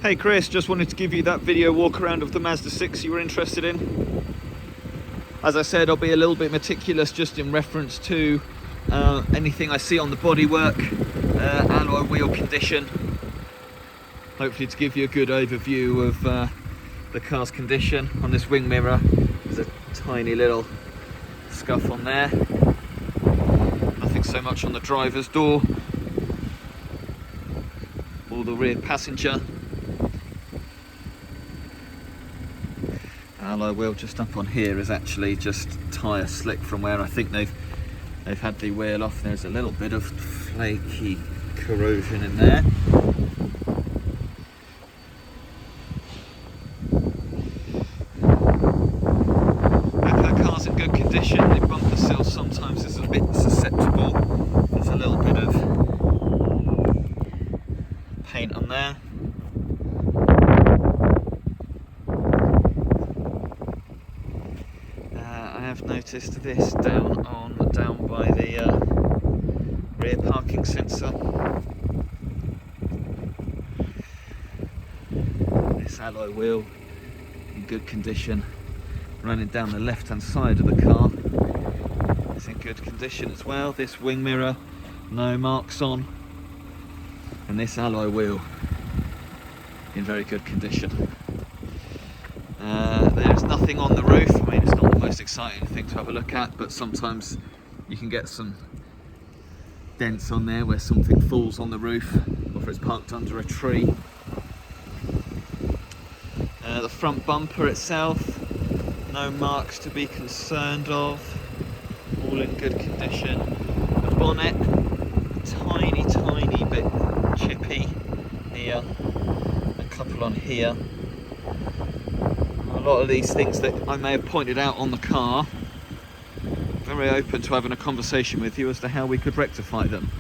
Hey Chris, just wanted to give you that video walk around of the Mazda 6 you were interested in. As I said, I'll be a little bit meticulous just in reference to anything I see on the bodywork, alloy wheel condition. Hopefully to give you a good overview of the car's condition. On this wing mirror, there's a tiny little scuff on there. Nothing so much on the driver's door or the rear passenger. Alloy wheel just up on here is actually just tyre slick from where I think they've had the wheel off. There's a little bit of flaky corrosion in there. That car's in good condition. The bumper sill sometimes is a bit susceptible. There's a little bit of paint on there. I've noticed this down by the rear parking sensor. This alloy wheel in good condition, running down the left hand side of the car is in good condition as well. This wing mirror, no marks on, and this alloy wheel in very good condition. There's nothing on the roof. I mean, it's not the most exciting thing to have a look at, but sometimes you can get some dents on there where something falls on the roof, or if it's parked under a tree. The front bumper itself, no marks to be concerned of, all in good condition. The bonnet, tiny bit chippy here, a couple on here. A lot of these things that I may have pointed out on the car, very open to having a conversation with you as to how we could rectify them.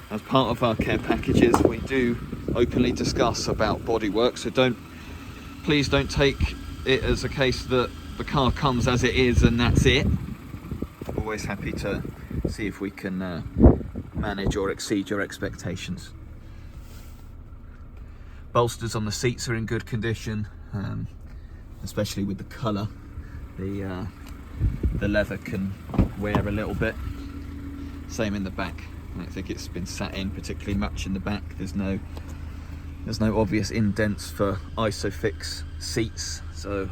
As part of our care packages, we do openly discuss about bodywork, so please don't take it as a case that the car comes as it is and that's it. Always happy to see if we can manage or exceed your expectations. Bolsters on the seats are in good condition, especially with the colour. The leather can wear a little bit. Same in the back. I don't think it's been sat in particularly much in the back. There's no obvious indents for ISOFIX seats, so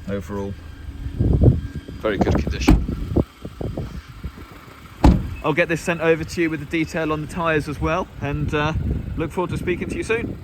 overall very good condition. I'll get this sent over to you with the detail on the tyres as well, and look forward to speaking to you soon.